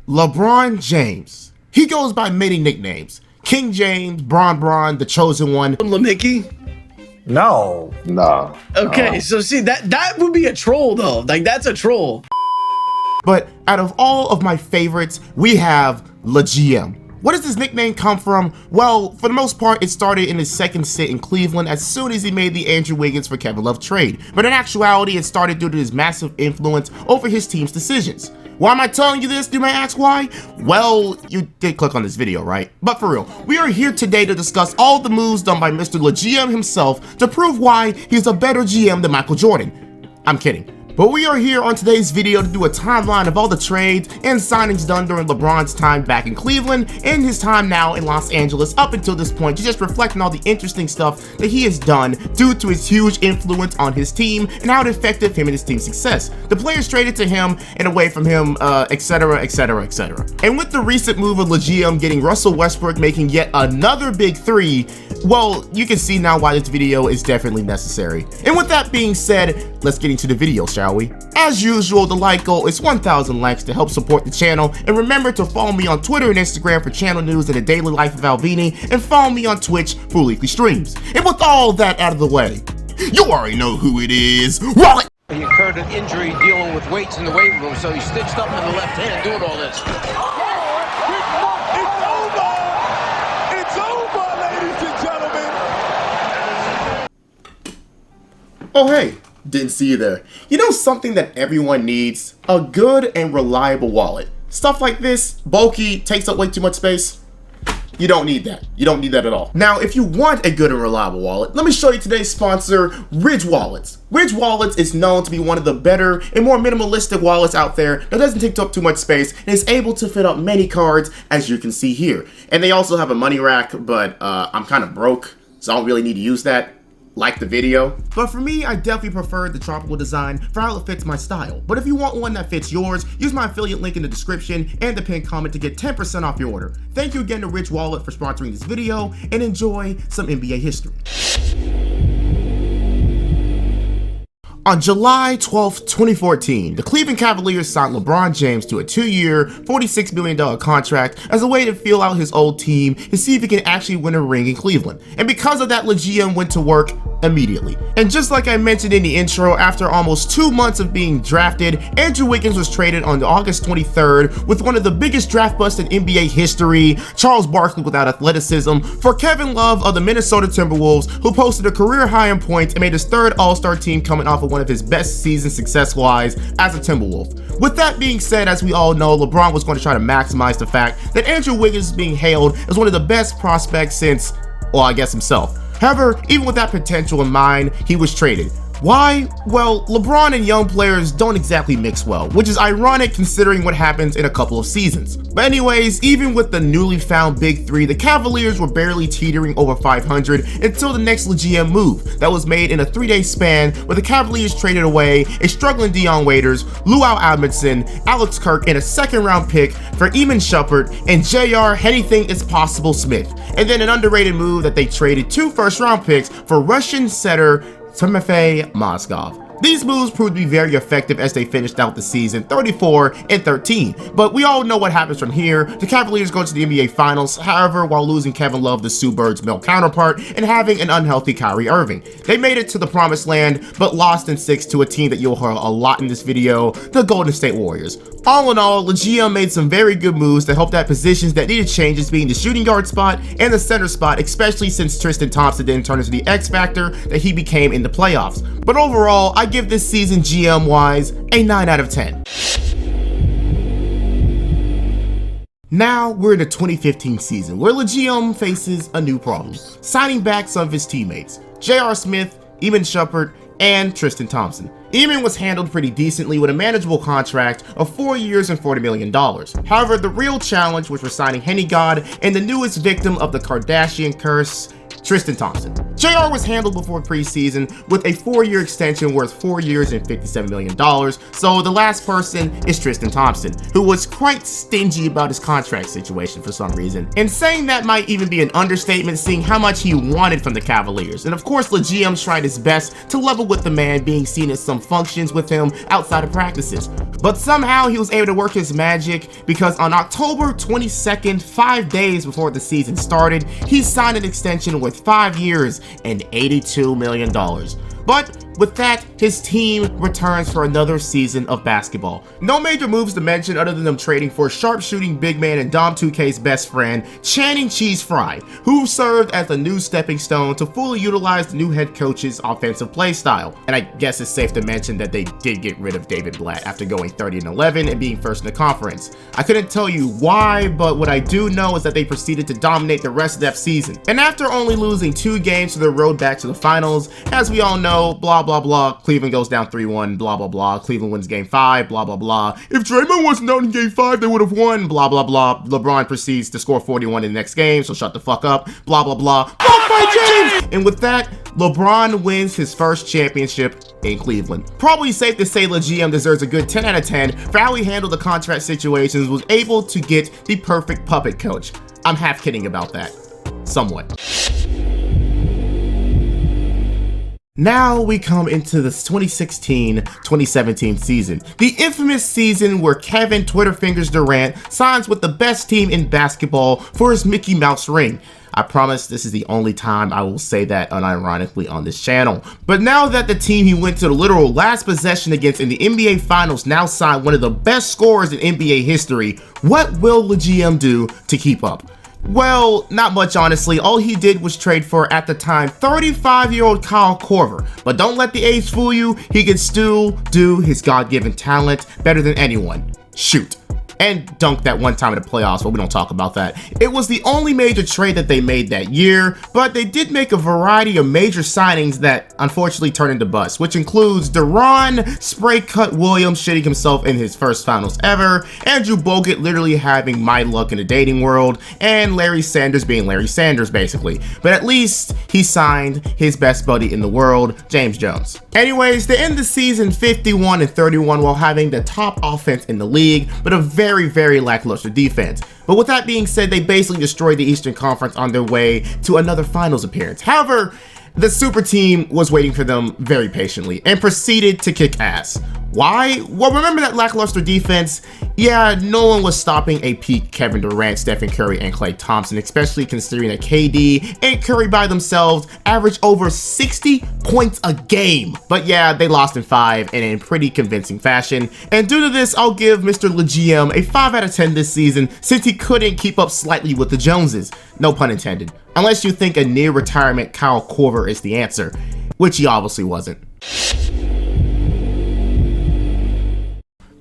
LeBron James. He goes by many nicknames. King James, Bron, the Chosen One. Mickey? No. No. Okay, so see, that would be a troll though. Like, that's a troll. But out of all of my favorites, we have LeGM. Where does this nickname come from? Well, for the most part, it started in his second stint in Cleveland as soon as he made the Andrew Wiggins for Kevin Love trade. But in actuality, it started due to his massive influence over his team's decisions. Why am I telling you this? You may ask why? Well, you did click on this video, right? But for real, we are here today to discuss all the moves done by Mr. LeGM himself to prove why he's a better GM than Michael Jordan. I'm kidding. But we are here on today's video to do a timeline of all the trades and signings done during LeBron's time back in Cleveland and his time now in Los Angeles up until this point, to just reflect on all the interesting stuff that he has done due to his huge influence on his team and how it affected him and his team's success, the players traded to him and away from him, etc, etc, etc. And with the recent move of LeGM getting Russell Westbrook making yet another big three, well, you can see now why this video is definitely necessary. And with that being said, let's get into the video, shall we? As usual, the like goal is 1,000 likes to help support the channel, and remember to follow me on Twitter and Instagram for channel news and the daily life of Alvini, and follow me on Twitch for weekly streams. And with all that out of the way, you already know who it is. Wallet! He incurred an injury dealing with weights in the weight room, so he's stitched up in the left hand doing all this. Oh hey, didn't see you there. You know something that everyone needs? A good and reliable wallet. Stuff like this, bulky, takes up way too much space. You don't need that. You don't need that at all. Now, if you want a good and reliable wallet, let me show you today's sponsor, Ridge Wallets. Ridge Wallets is known to be one of the better and more minimalistic wallets out there that doesn't take up too much space and is able to fit up many cards, as you can see here. And they also have a money rack, but I'm kind of broke, so I don't really need to use that. Like the video. But for me, I definitely prefer the tropical design for how it fits my style. But if you want one that fits yours, use my affiliate link in the description and the pinned comment to get 10% off your order. Thank you again to Ridge Wallet for sponsoring this video, and enjoy some NBA history. On July 12, 2014, the Cleveland Cavaliers signed LeBron James to a 2-year, $46 million contract as a way to feel out his old team and see if he can actually win a ring in Cleveland. And because of that, LeGM went to work immediately. And just like I mentioned in the intro, after almost 2 months of being drafted, Andrew Wiggins was traded on August 23rd with one of the biggest draft busts in NBA history, Charles Barkley without athleticism, for Kevin Love of the Minnesota Timberwolves, who posted a career high in points and made his third All-Star team coming off of one of his best seasons success-wise as a Timberwolf. With that being said, as we all know, LeBron was going to try to maximize the fact that Andrew Wiggins is being hailed as one of the best prospects since, well, I guess himself. However, even with that potential in mind, he was traded. Why? Well, LeBron and young players don't exactly mix well, which is ironic considering what happens in a couple of seasons. But anyways, even with the newly found Big Three, the Cavaliers were barely teetering over 500 until the next LeGM move that was made in a 3-day span, where the Cavaliers traded away a struggling Dion Waiters, Luau Amundsen, Alex Kirk, and a second-round pick for Iman Shumpert and J.R. Anything is Possible Smith. And then an underrated move that they traded 2 first-round picks for Russian setter Timofey Mozgov. These moves proved to be very effective as they finished out the season 34-13, but we all know what happens from here. The Cavaliers go to the NBA Finals, however, while losing Kevin Love, the Sue Bird's male counterpart, and having an unhealthy Kyrie Irving. They made it to the promised land, but lost in 6 to a team that you'll hear a lot in this video, the Golden State Warriors. All in all, LeGM made some very good moves to help out positions that needed changes, being the shooting guard spot and the center spot, especially since Tristan Thompson didn't turn into the X factor that he became in the playoffs. But overall, I give this season GM-wise a 9 out of 10. Now we're in the 2015 season, where LeGM faces a new problem, signing back some of his teammates, J.R. Smith, Iman Shumpert, and Tristan Thompson. Iman was handled pretty decently with a manageable contract of 4 years and $40 million. However, the real challenge was for signing Henny God and the newest victim of the Kardashian curse, Tristan Thompson. JR was handled before preseason with a 4-year extension worth 4 years and $57 million, so the last person is Tristan Thompson, who was quite stingy about his contract situation for some reason. And saying that might even be an understatement, seeing how much he wanted from the Cavaliers. And of course, the GM tried his best to level with the man, being seen at some functions with him outside of practices. But somehow he was able to work his magic, because on October 22nd, 5 days before the season started, he signed an extension worth 5 years and $82 million. But with that, his team returns for another season of basketball. No major moves to mention other than them trading for sharpshooting big man and Dom 2K's best friend, Channing Cheese Fry, who served as a new stepping stone to fully utilize the new head coach's offensive play style. And I guess it's safe to mention that they did get rid of David Blatt after going 30-11 and being first in the conference. I couldn't tell you why, but what I do know is that they proceeded to dominate the rest of that season. And after only losing 2 games to their road back to the finals, as we all know, blah blah blah, Cleveland goes down 3-1, blah blah blah, Cleveland wins game 5, blah blah blah, if Draymond wasn't out in game 5 they would have won, blah blah blah, LeBron proceeds to score 41 in the next game, so shut the fuck up, blah blah blah, fuck my James! And with that, LeBron wins his first championship in Cleveland. Probably safe to say the GM deserves a good 10 out of 10 for how he handled the contract situations, was able to get the perfect puppet coach. I'm half kidding about that, somewhat. Now we come into the 2016-2017 season, the infamous season where Kevin Twitterfingers Durant signs with the best team in basketball for his Mickey Mouse ring. I promise this is the only time I will say that unironically on this channel. But now that the team he went to the literal last possession against in the NBA Finals now signed one of the best scorers in NBA history, what will the GM do to keep up? Well, not much honestly. All he did was trade for, at the time, 35-year-old Kyle Korver. But don't let the age fool you, he can still do his God-given talent better than anyone. Shoot. And dunk that one time in the playoffs, but we don't talk about that. It was the only major trade that they made that year, but they did make a variety of major signings that unfortunately turned into busts, which includes Deron Spray Cut Williams shitting himself in his first finals ever, Andrew Bogut literally having my luck in the dating world, and Larry Sanders being Larry Sanders basically. But at least he signed his best buddy in the world, James Jones. Anyways, they end the season 51-31 while having the top offense in the league, but a very lackluster defense. But with that being said, they basically destroyed the Eastern Conference on their way to another finals appearance. However, the super team was waiting for them very patiently and proceeded to kick ass. Why? Well, remember that lackluster defense? Yeah, no one was stopping a peak Kevin Durant, Stephen Curry, and Klay Thompson, especially considering that KD and Curry by themselves averaged over 60 points a game. But yeah, they lost in 5 and in pretty convincing fashion. And due to this, I'll give Mr. LeGM a 5 out of 10 this season, since he couldn't keep up slightly with the Joneses. No pun intended. Unless you think a near retirement Kyle Korver is the answer, which he obviously wasn't.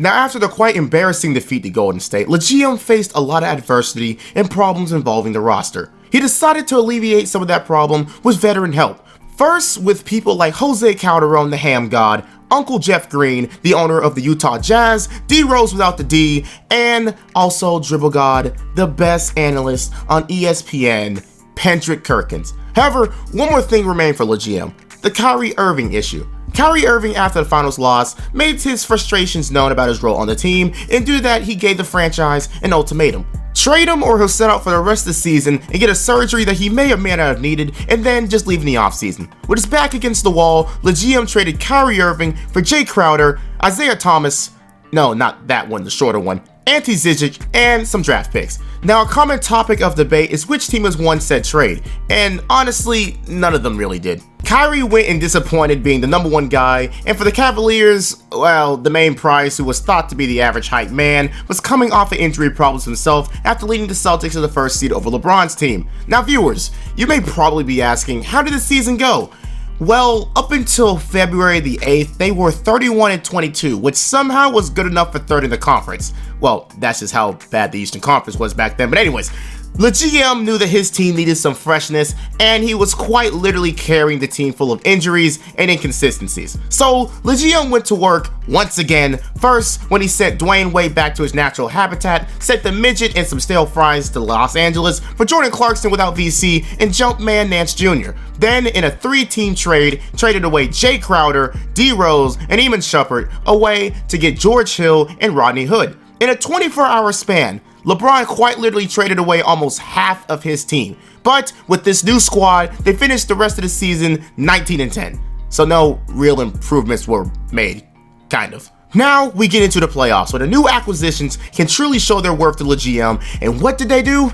Now, after the quite embarrassing defeat to Golden State, LeGM faced a lot of adversity and problems involving the roster. He decided to alleviate some of that problem with veteran help. First, with people like Jose Calderon, the Ham God, Uncle Jeff Green, the owner of the Utah Jazz, D Rose without the D, and also Dribble God, the best analyst on ESPN, Pendrick Kirkins. However, one more thing remained for LeGM, the Kyrie Irving issue. Kyrie Irving, after the finals loss, made his frustrations known about his role on the team, and due to that, he gave the franchise an ultimatum. Trade him or he'll sit out for the rest of the season and get a surgery that he may or may not have needed, and then just leave in the offseason. With his back against the wall, the GM traded Kyrie Irving for Jay Crowder, Isaiah Thomas, no, not that one, the shorter one, Ante Zizic, and some draft picks. Now, a common topic of debate is which team has won said trade, and honestly, none of them really did. Kyrie went and disappointed being the number 1 guy, and for the Cavaliers, well, the main prize, who was thought to be the average height man, was coming off of injury problems himself after leading the Celtics to the first seed over LeBron's team. Now viewers, you may probably be asking, how did the season go? Well, up until February the 8th, they were 31-22, which somehow was good enough for 3rd in the conference. Well, that's just how bad the Eastern Conference was back then, but anyways, The GM knew that his team needed some freshness, and he was quite literally carrying the team full of injuries and inconsistencies. So the GM went to work once again, first when he sent Dwayne Wade back to his natural habitat, sent the midget and some stale fries to Los Angeles for Jordan Clarkson without VC and Jumpman Nance Jr. Then, in a 3-team trade, traded away Jay Crowder, D Rose, and Eamon Shumpert away to get George Hill and Rodney Hood. In a 24-hour span, LeBron quite literally traded away almost half of his team. But with this new squad, they finished the rest of the season 19-10. So no real improvements were made, kind of. Now we get into the playoffs, where the new acquisitions can truly show their worth to the GM. And what did they do?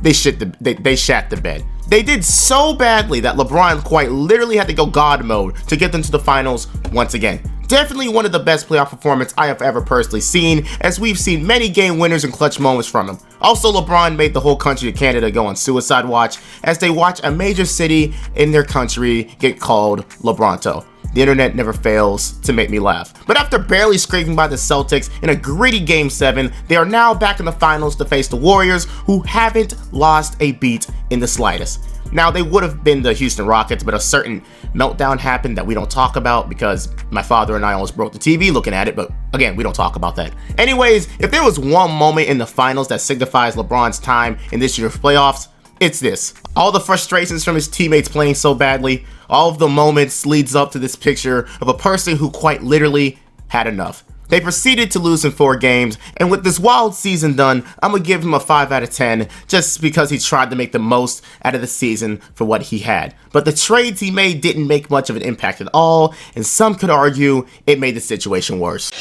They shat the bed. They did so badly that LeBron quite literally had to go God mode to get them to the finals once again. Definitely one of the best playoff performances I have ever personally seen, as we've seen many game winners and clutch moments from him. Also, LeBron made the whole country of Canada go on suicide watch as they watch a major city in their country get called Lebronto. The internet never fails to make me laugh. But after barely scraping by the Celtics in a gritty Game 7, they are now back in the finals to face the Warriors, who haven't lost a beat in the slightest. Now, they would have been the Houston Rockets, but a certain meltdown happened that we don't talk about because my father and I almost broke the TV looking at it, but again, we don't talk about that. Anyways, if there was one moment in the finals that signifies LeBron's time in this year's playoffs, it's this. All the frustrations from his teammates playing so badly, all of the moments leads up to this picture of a person who quite literally had enough. They proceeded to lose in 4 games, and with this wild season done, I'm gonna give him a 5 out of 10 just because he tried to make the most out of the season for what he had. But the trades he made didn't make much of an impact at all, and some could argue it made the situation worse.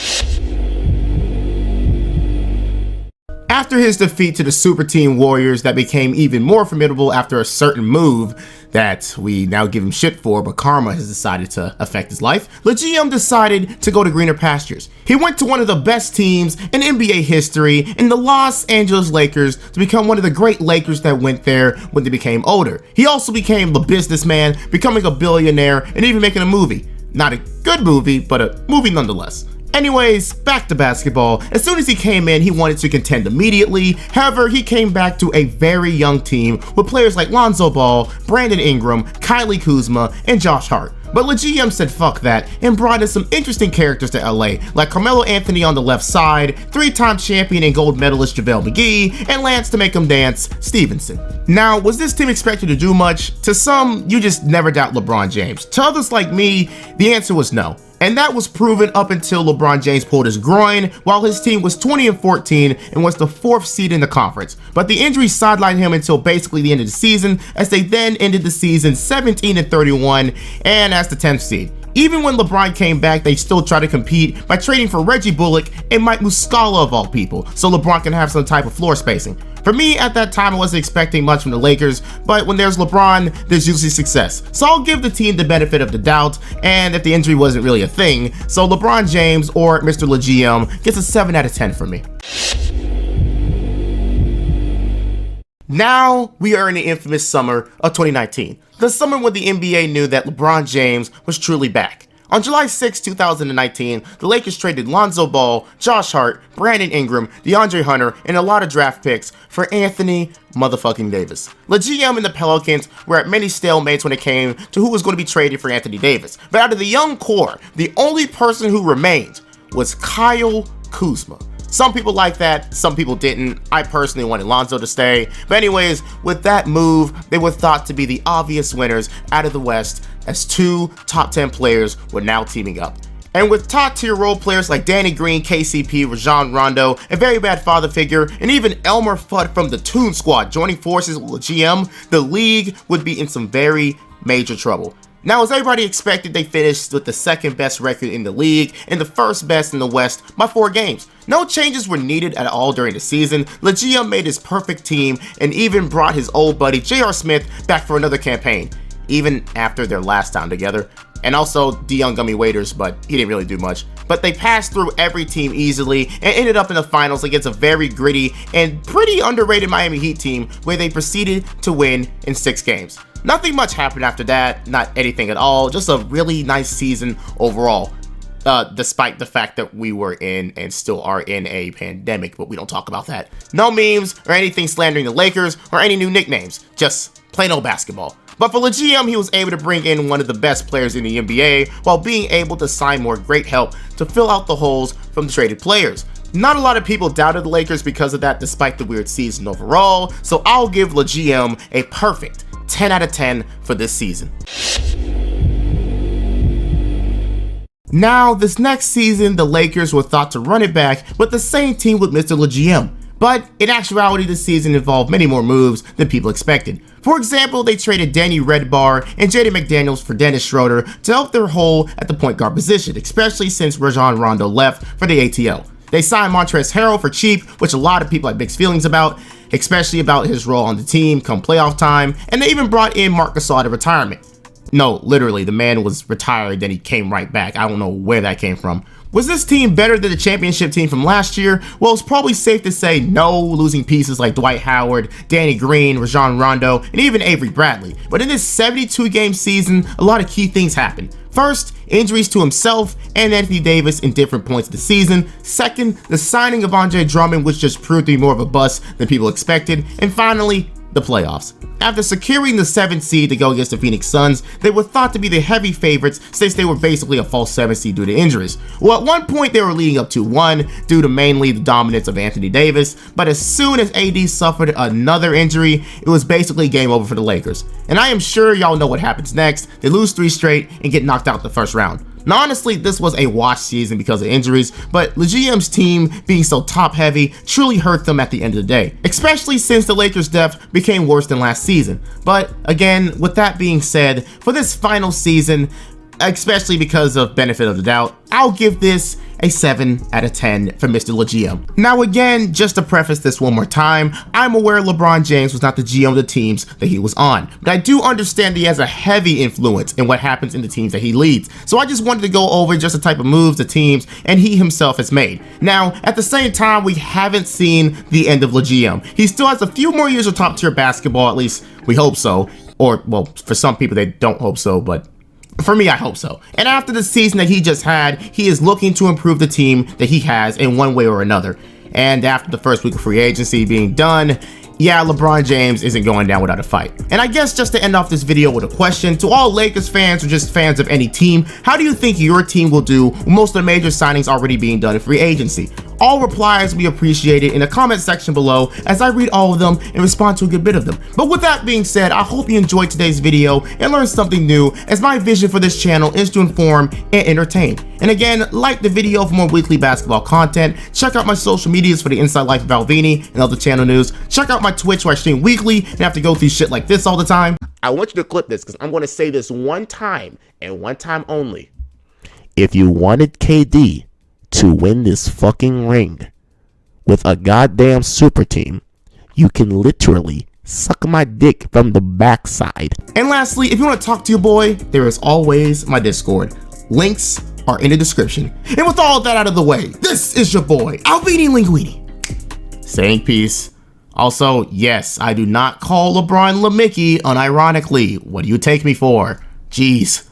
After his defeat to the Super Team Warriors that became even more formidable after a certain move that we now give him shit for, but karma has decided to affect his life, the GM decided to go to greener pastures. He went to one of the best teams in NBA history in the Los Angeles Lakers to become one of the great Lakers that went there when they became older. He also became the businessman, becoming a billionaire, and even making a movie. Not a good movie, but a movie nonetheless. Anyways, back to basketball. As soon as he came in, he wanted to contend immediately. However, he came back to a very young team with players like Lonzo Ball, Brandon Ingram, Kylie Kuzma, and Josh Hart. But the GM said fuck that and brought in some interesting characters to LA, like Carmelo Anthony on the left side, 3-time champion and gold medalist JaVale McGee, and Lance to make him dance, Stevenson. Now, was this team expected to do much? To some, you just never doubt LeBron James. To others like me, the answer was no. And that was proven up until LeBron James pulled his groin while his team was 20-14 and was the 4th seed in the conference. But the injury sidelined him until basically the end of the season, as they then ended the season 17-31 and as the 10th seed. Even when LeBron came back, they still tried to compete by trading for Reggie Bullock and Mike Muscala of all people, so LeBron can have some type of floor spacing. For me, at that time, I wasn't expecting much from the Lakers, but when there's LeBron, there's usually success. So I'll give the team the benefit of the doubt, and if the injury wasn't really a thing, so LeBron James or Mr. LeGM gets a 7 out of 10 from me. Now, we are in the infamous summer of 2019. The summer when the NBA knew that LeBron James was truly back. On July 6, 2019, the Lakers traded Lonzo Ball, Josh Hart, Brandon Ingram, DeAndre Hunter, and a lot of draft picks for Anthony motherfucking Davis. The GM and the Pelicans were at many stalemates when it came to who was going to be traded for Anthony Davis. But out of the young core, the only person who remained was Kyle Kuzma. Some people like that, some people didn't. I personally wanted Lonzo to stay. But anyways, with that move, they were thought to be the obvious winners out of the West, as 2 top 10 players were now teaming up. And with top tier role players like Danny Green, KCP, Rajon Rondo, a very bad father figure, and even Elmer Fudd from the Toon Squad joining forces with the GM, the league would be in some very major trouble. Now, as everybody expected, they finished with the 2nd best record in the league and the 1st best in the West by 4 games. No changes were needed at all during the season. The GM made his perfect team and even brought his old buddy J.R. Smith back for another campaign, even after their last time together. And also Dion Gummy Waiters, but he didn't really do much. But they passed through every team easily and ended up in the finals against a very gritty and pretty underrated Miami Heat team, where they proceeded to win in 6 games. Nothing much happened after that, not anything at all, just a really nice season overall. despite the fact that we were in and still are in a pandemic, but we don't talk about that. No memes or anything slandering the Lakers or any new nicknames, just plain old basketball. But for the GM, he was able to bring in one of the best players in the NBA while being able to sign more great help to fill out the holes from the traded players. Not a lot of people doubted the Lakers because of that, despite the weird season overall, so I'll give the GM a perfect 10 out of 10 for this season. Now, this next season, the Lakers were thought to run it back with the same team with Mr. LeGM. But in actuality, this season involved many more moves than people expected. For example, they traded Danny Redbar and Jaden McDaniels for Dennis Schroeder to help their hole at the point guard position, especially since Rajon Rondo left for the ATL. They signed Montrezl Harrell for cheap, which a lot of people had mixed feelings about, especially about his role on the team come playoff time, and they even brought in Marc Gasol out of retirement. No, literally, the man was retired, then he came right back. I don't know where that came from. Was this team better than the championship team from last year? Well, it's probably safe to say no, losing pieces like Dwight Howard, Danny Green, Rajon Rondo, and even Avery Bradley. But in this 72-game season, a lot of key things happened. First, injuries to himself and Anthony Davis in different points of the season. Second, the signing of Andre Drummond, which just proved to be more of a bust than people expected. And finally, the playoffs. After securing the 7th seed to go against the Phoenix Suns, they were thought to be the heavy favorites since they were basically a false 7th seed due to injuries. Well, at one point they were leading up 2-1 due to mainly the dominance of Anthony Davis, but as soon as AD suffered another injury, it was basically game over for the Lakers. And I am sure y'all know what happens next. They lose 3 straight and get knocked out the first round. Now, honestly, this was a wash season because of injuries, but the GM's team being so top heavy truly hurt them at the end of the day, especially since the Lakers' depth became worse than last season. But again, with that being said, for this final season, especially because of benefit of the doubt, I'll give this a 7 out of 10 for Mr. LeGM. Now again, just to preface this one more time, I'm aware LeBron James was not the GM of the teams that he was on, but I do understand that he has a heavy influence in what happens in the teams that he leads. So I just wanted to go over just the type of moves the teams and he himself has made. Now, at the same time, we haven't seen the end of LeGM. He still has a few more years of top tier basketball, at least we hope so. Or, well, for some people they don't hope so, but for me, I hope so. And after the season that he just had, he is looking to improve the team that he has in one way or another. And after the first week of free agency being done, yeah, LeBron James isn't going down without a fight. And I guess just to end off this video with a question to all Lakers fans or just fans of any team, how do you think your team will do with most of the major signings already being done in free agency? All replies will be appreciated in the comment section below as I read all of them and respond to a good bit of them. But with that being said, I hope you enjoyed today's video and learned something new, as my vision for this channel is to inform and entertain. And again, like the video for more weekly basketball content, check out my social medias for the inside life of Alvini and other channel news, check out my Twitch where I stream weekly and have to go through shit like this all the time. I want you to clip this because I'm going to say this one time and one time only. If you wanted KD to win this fucking ring with a goddamn super team, you can literally suck my dick from the backside. And lastly, if you want to talk to your boy, there is always my Discord. Links are in the description. And with all that out of the way, this is your boy, Alvini Linguine, saying peace. Also, yes, I do not call LeBron LeMickey unironically. What do you take me for? Jeez.